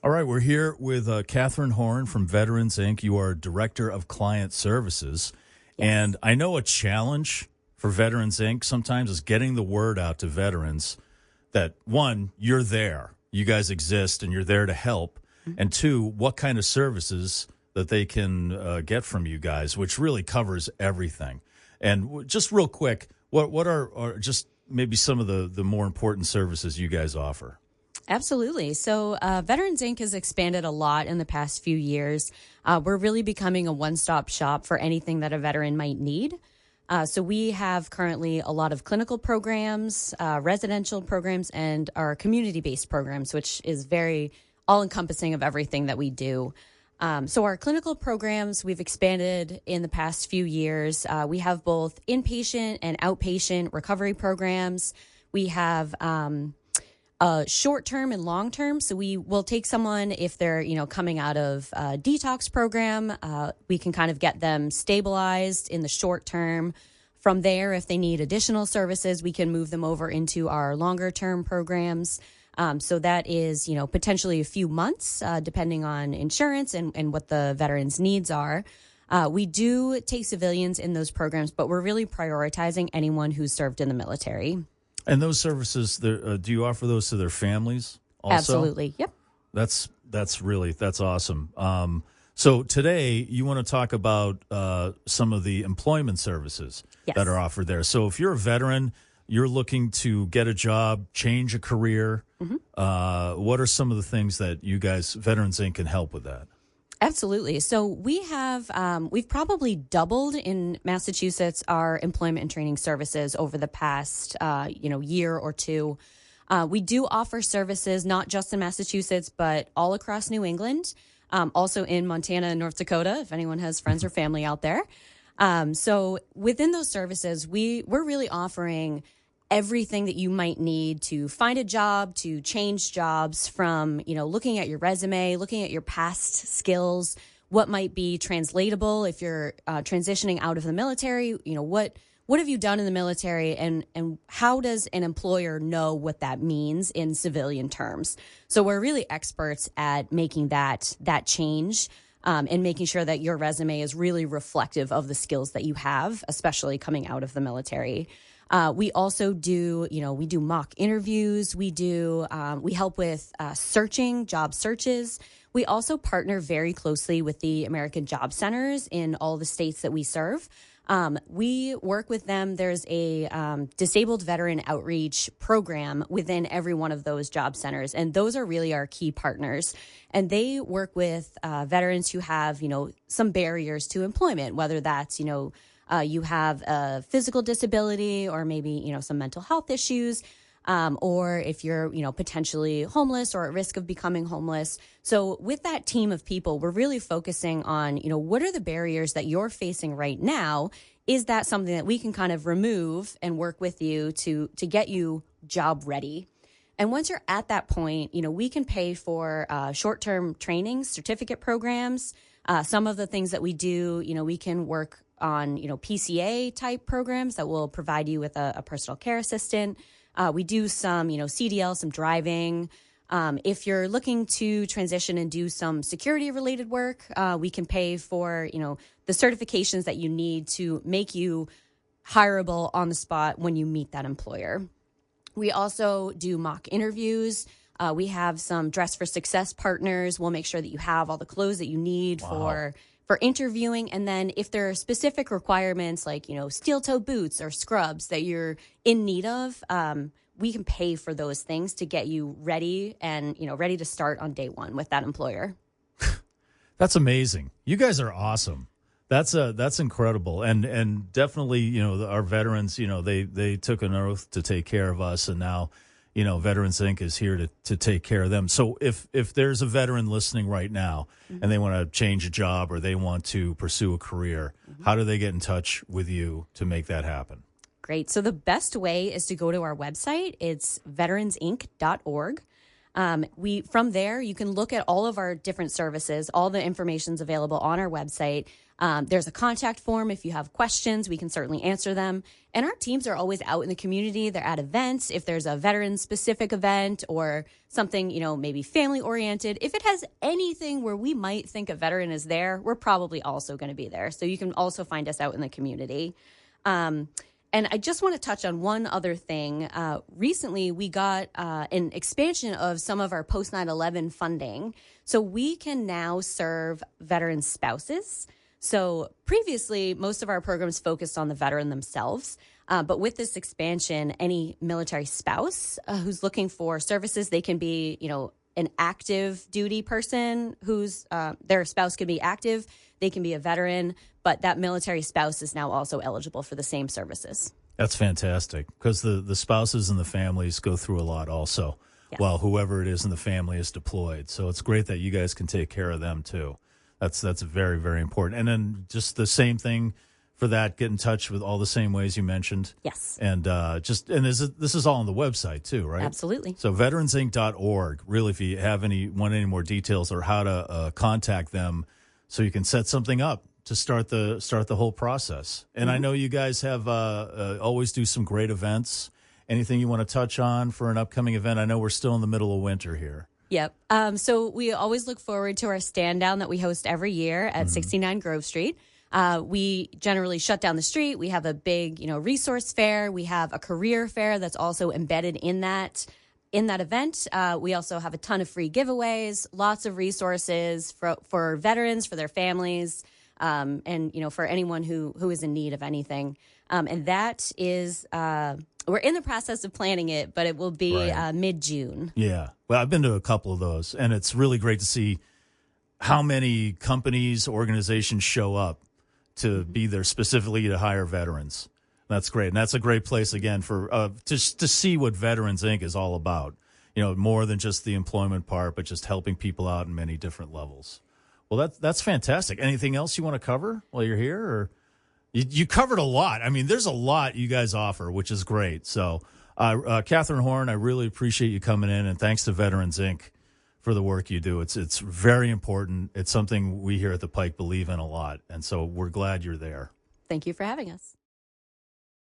All right, we're here with Kathryn Horan from Veterans Inc. You are Director of Client Services. Yes. And I know a challenge for Veterans Inc. sometimes is getting the word out to veterans that, one, you're there. You guys exist and you're there to help. Mm-hmm. And two, what kind of services that they can get from you guys, which really covers everything. And just real quick, what are just maybe some of the more important services you guys offer? Absolutely. So Veterans Inc. has expanded a lot in the past few years. We're really becoming a one-stop shop for anything that a veteran might need. So we have currently a lot of clinical programs, residential programs, and our community-based programs, which is very all-encompassing of everything that we do. So our clinical programs, we've expanded in the past few years. We have both inpatient and outpatient recovery programs. We have short-term and long-term. So we will take someone if they're, coming out of a detox program. We can kind of get them stabilized in the short term. From there, if they need additional services, we can move them over into our longer-term programs. So that is, potentially a few months, depending on insurance and what the veteran's needs are. We do take civilians in those programs, but we're really prioritizing anyone who's served in the military. And those services, do you offer those to their families also? Absolutely. Yep. That's awesome. So today you want to talk about some of the employment services that are offered there. So if you're a veteran, you're looking to get a job, change a career. Mm-hmm. What are some of the things that you guys, Veterans Inc., can help with that? Absolutely. So we have, we've probably doubled in Massachusetts our employment and training services over the past, year or two. We do offer services not just in Massachusetts, but all across New England, also in Montana and North Dakota, if anyone has friends or family out there. So within those services, we're really offering everything that you might need to find a job, to change jobs, from, looking at your resume, looking at your past skills, what might be translatable if you're transitioning out of the military, what have you done in the military, and how does an employer know what that means in civilian terms? So we're really experts at making that change and making sure that your resume is really reflective of the skills that you have, especially coming out of the military. We also do, we do mock interviews. We help with job searches. We also partner very closely with the American Job Centers in all the states that we serve. We work with them. There's a disabled veteran outreach program within every one of those job centers, and those are really our key partners. And they work with veterans who have, some barriers to employment, whether that's, you have a physical disability, or maybe, some mental health issues, or if you're, potentially homeless or at risk of becoming homeless. So with that team of people, we're really focusing on, what are the barriers that you're facing right now? Is that something that we can kind of remove and work with you to get you job ready? And once you're at that point, we can pay for short-term training, certificate programs. Some of the things that we do, we can work on, PCA type programs that will provide you with a personal care assistant. We do some, CDL, some driving. If you're looking to transition and do some security related work, we can pay for, the certifications that you need to make you hireable on the spot when you meet that employer. We also do mock interviews. We have some Dress for Success partners. We'll make sure that you have all the clothes that you need for interviewing. And then if there are specific requirements like, steel toe boots or scrubs that you're in need of, we can pay for those things to get you ready and, ready to start on day one with that employer. That's amazing. You guys are awesome. That's incredible. And definitely, our veterans, they took an oath to take care of us, and now, Veterans Inc. is here to take care of them. So if there's a veteran listening right now, mm-hmm. and they want to change a job or they want to pursue a career, mm-hmm. how do they get in touch with you to make that happen? Great. So the best way is to go to our website. It's veteransinc.org. From there, you can look at all of our different services. All the information's available on our website. There's a contact form. If you have questions, we can certainly answer them. And our teams are always out in the community. They're at events. If there's a veteran-specific event or something, maybe family-oriented, if it has anything where we might think a veteran is there, we're probably also going to be there. So you can also find us out in the community. And I just want to touch on one other thing. Recently, we got an expansion of some of our post 9/11 funding. So we can now serve veteran spouses. So previously, most of our programs focused on the veteran themselves. But with this expansion, any military spouse who's looking for services, they can be, an active duty person whose their spouse could be active. They can be a veteran, but that military spouse is now also eligible for the same services. That's fantastic because the spouses and the families go through a lot also. Yes. While whoever it is in the family is deployed. So it's great that you guys can take care of them too. That's very, very important. And then just the same thing for that, get in touch with all the same ways you mentioned. Yes. And this is all on the website too, right? Absolutely. So veteransinc.org, really, if you want any more details or how to contact them so you can set something up to start the whole process. And I know you guys have always do some great events. Anything you want to touch on for an upcoming event? I know we're still in the middle of winter here. Yep. So we always look forward to our stand down that we host every year at 69 Grove Street. We generally shut down the street. We have a big, resource fair. We have a career fair that's also embedded in that event. We also have a ton of free giveaways, lots of resources for veterans, for their families, and for anyone who is in need of anything. And that is we're in the process of planning it, but it will be mid-June. Yeah. Well, I've been to a couple of those, and it's really great to see how many companies, organizations show up to be there specifically to hire veterans. That's great. And that's a great place, again, for to see what Veterans Inc. is all about. More than just the employment part, but just helping people out in many different levels. Well, that's fantastic. Anything else you want to cover while you're here? Or you covered a lot. I mean, there's a lot you guys offer, which is great. So, Kathryn Horan, I really appreciate you coming in, and thanks to Veterans Inc. for the work you do. It's very important. It's something we here at the Pike believe in a lot, and so we're glad you're there. Thank you for having us.